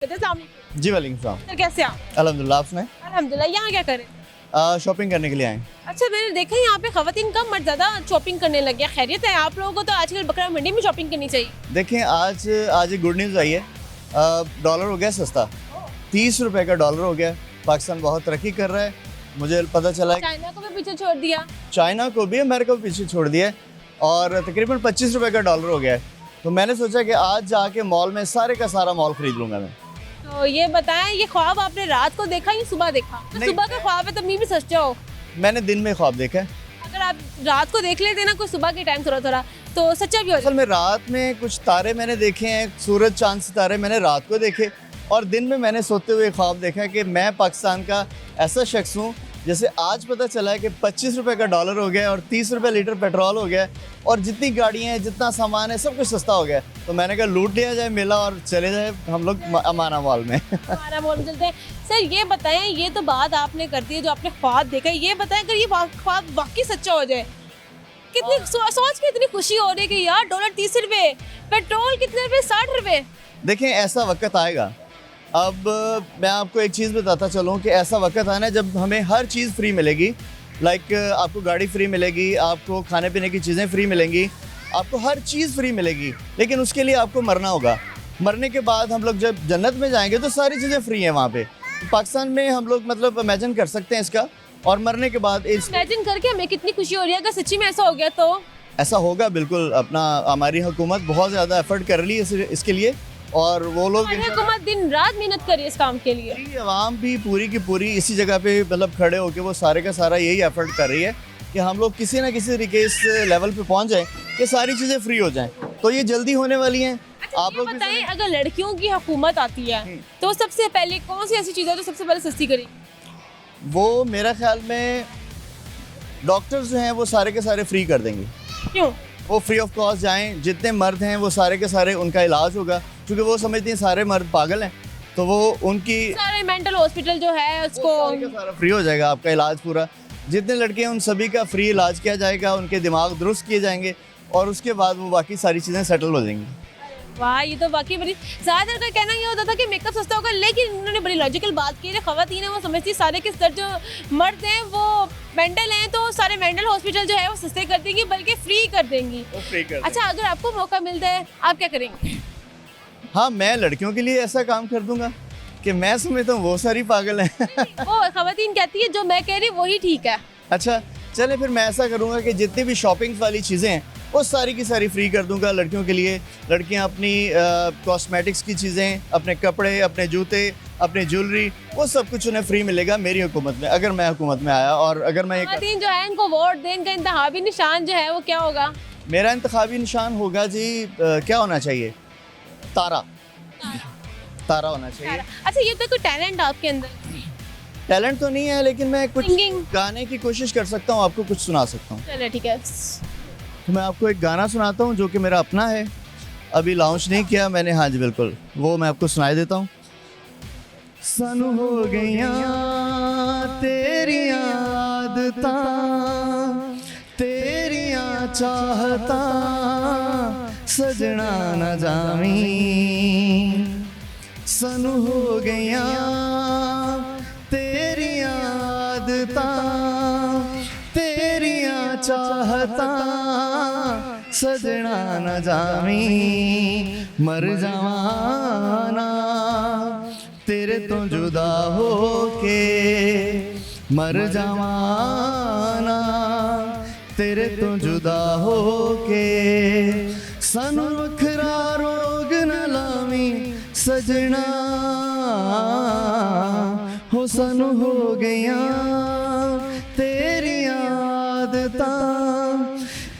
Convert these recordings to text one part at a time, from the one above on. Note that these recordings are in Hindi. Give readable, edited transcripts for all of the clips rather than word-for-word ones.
जी वालेकुम सलाम। सर कैसे आप? अल्हम्दुलिल्लाह, आपने? अल्हम्दुलिल्लाह। यहाँ क्या करें? शॉपिंग करने के लिए आए। अच्छा, मैंने देखा यहाँ पे खवातीन कम मर्द ज़्यादा शॉपिंग करने लग गया। खैरियत है? आप लोगों को तो आजकल बकरा मंडी में शॉपिंग करनी चाहिए। देखें आज एक गुड न्यूज़ आई है। डॉलर हो गया सस्ता, 30 रुपए का डॉलर हो गया। पाकिस्तान बहुत तरक्की कर रहा है। मुझे पता चला है चाइना को भी पीछे छोड़ दिया। चाइना को भी, अमेरिका को पीछे छोड़ दिया है और तकरीबन 25 रुपए का डॉलर हो गया है। तो मैंने सोचा कि आज जाके मॉल में सारे का सारा मॉल खरीद लूँगा मैं। तो ये बताएं, ये ख्वाब आपने रात को देखा या सुबह देखा? तो नहीं। सुबह का ख्वाब है तो मी भी सच्चा हो। मैंने दिन में ख्वाब देखा है। अगर आप रात को देख लेते ना कोई सुबह के टाइम थोड़ा थोड़ा तो सच्चा भी हो असल में रात में कुछ तारे मैंने देखे हैं, सूरज चांद सितारे मैंने रात को देखे और दिन में मैंने सोते हुए ख्वाब देखा कि मैं पाकिस्तान का ऐसा शख्स हूँ जैसे आज पता चला है कि 25 रुपए का डॉलर हो गया और 30 रुपए लीटर पेट्रोल हो गया और जितनी गाड़ियाँ हैं, जितना सामान है, सब कुछ सस्ता हो गया। तो मैंने कहा लूट लिया जाए मेला और चले जाए हम लोग अमाना मॉल में। हमारा मॉल में चलते हैं। सर ये बताएं, ये तो बात आपने कर दी है जो आपने ख्वाब देखा है, ये बताएं अगर ये ख्वाब वाकई सच्चा हो जाए, कितनी सोच के इतनी खुशी हो रही है कि यार डॉलर 30 रुपए, पेट्रोल कितने रुपए, 60 रुपए। देखें ऐसा वक्त आएगा। अब मैं आपको एक चीज़ बताता चलूँ कि ऐसा वक्त आना है जब हमें हर चीज़ फ्री मिलेगी। लाइक आपको गाड़ी फ्री मिलेगी, आपको खाने पीने की चीज़ें फ्री मिलेंगी, आपको हर चीज़ फ्री मिलेगी। लेकिन उसके लिए आपको मरना होगा। मरने के बाद हम लोग जब जन्नत में जाएंगे तो सारी चीज़ें फ्री हैं वहाँ पे। पाकिस्तान में हम लोग मतलब इमेजिन कर सकते हैं इसका। और मरने के बाद इमेजिन करके हमें कितनी खुशी हो रही है। अगर सच्ची में ऐसा हो गया तो ऐसा होगा बिल्कुल। अपना हमारी हुकूमत बहुत ज़्यादा एफर्ट कर रही है इसके लिए और वो लोग हुकूमत दिन रात मेहनत कर रही है इस काम के लिए। आवाम भी पूरी की पूरी इसी जगह पे मतलब खड़े होकर वो सारे का सारा यही एफर्ट कर रही है कि हम लोग किसी ना किसी तरीके इस लेवल पे पहुंच जाएं कि सारी चीज़ें फ्री हो जाएं। तो ये जल्दी होने वाली हैं। अच्छा, आप लोग बताएं, अगर लड़कियों की हुकूमत आती है तो सबसे पहले कौन सी ऐसी चीज़ है जो सबसे पहले सस्ती करेगी? वो मेरा ख्याल में डॉक्टर्स जो हैं वो सारे के सारे फ्री कर देंगे। क्यों? वो फ्री ऑफ कॉस्ट जाएं, जितने मर्द हैं वो सारे के सारे उनका इलाज होगा क्योंकि वो समझती हैं सारे मर्द पागल हैं। तो वो उनकी सारे मेंटल हॉस्पिटल जो है उसको सारे का सारा फ्री हो जाएगा, आपका इलाज पूरा। जितने लड़के हैं उन सभी का फ्री इलाज किया जाएगा, उनके दिमाग दुरुस्त किए जाएंगे और उसके बाद वो बाकी सारी चीज़ें सेटल हो जाएंगी। वाह, ये तो बाकी बड़ी ज़्यादातर का कहना ये होता था कि मेकअप सस्ता होगा, लेकिन उन्होंने बड़ी लॉजिकल बात की है। ख़वातीन है वो समझती सारे के सर जो मर्द हैं वो मेंटल हैं तो सारे मेंटल हॉस्पिटल जो है वो सस्ते कर देंगी बल्कि फ्री कर देंगी। अच्छा, अगर आपको मौका मिलता है आप क्या करेंगे? हाँ, मैं लड़कियों के लिए ऐसा काम कर दूंगा कि मैं समझता हूँ वो सारी पागल हैं। वो ख़वातीन कहती है जो मैं कह रही वही ठीक है। अच्छा चले फिर मैं ऐसा करूँगा कि जितनी भी शॉपिंग वाली चीज़ें हैं वो सारी की सारी फ्री कर दूंगा लड़कियों के लिए। लड़कियां अपनी कॉस्मेटिक्स की चीज़ें, अपने कपड़े, अपने जूते, अपनी ज्वेलरी, वो सब कुछ उन्हें फ्री मिलेगा मेरी हुकूमत में, अगर मैं हुकूमत में आया। और अगर मैं ख़वातीन जो है इनको वोट दें, इनका इंतखाबी निशान जो है वो क्या होगा? मेरा इंतखाबी निशान होगा जी क्या होना चाहिए? तारा। तारा होना चाहिए। अच्छा, ये तो कोई टैलेंट आपके अंदर? टैलेंट तो नहीं है लेकिन मैं कुछ Singing। गाने की कोशिश कर सकता हूँ, आपको कुछ सुना सकता हूँ। चलो ठीक है। तो मैं आपको एक गाना सुनाता हूँ जो कि मेरा अपना है, अभी लॉन्च नहीं किया मैंने। हाँ जी बिल्कुल, वो मैं आपको सुनाई देता हूँ। सानू हो गईयां तेरियां आदतां, तेरियां चाहतां, सजना न जावी। सानू हो गईयां तेरियां आदतां, तेरियां चाहतां, सजना न जावी। मर जावाना तेरे तो जुदा होके, मर जावाना तेरे तो जुदा होके। सानू वखरा रोग न लावी सजना, हो सानू हो गईयां तेरियां आदतां,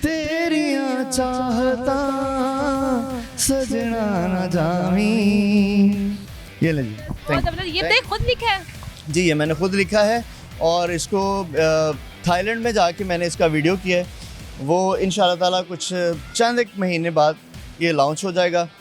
तेरियां चाहतां, सजना न जावी। ये ले जी, बहुत जबरदस्त। ये तो खुद लिखा है? जी ये मैंने खुद लिखा है और इसको थाईलैंड में जाके मैंने इसका वीडियो किया है। वो इंशाल्लाह ताला कुछ चंद एक महीने बाद ये लॉन्च हो जाएगा।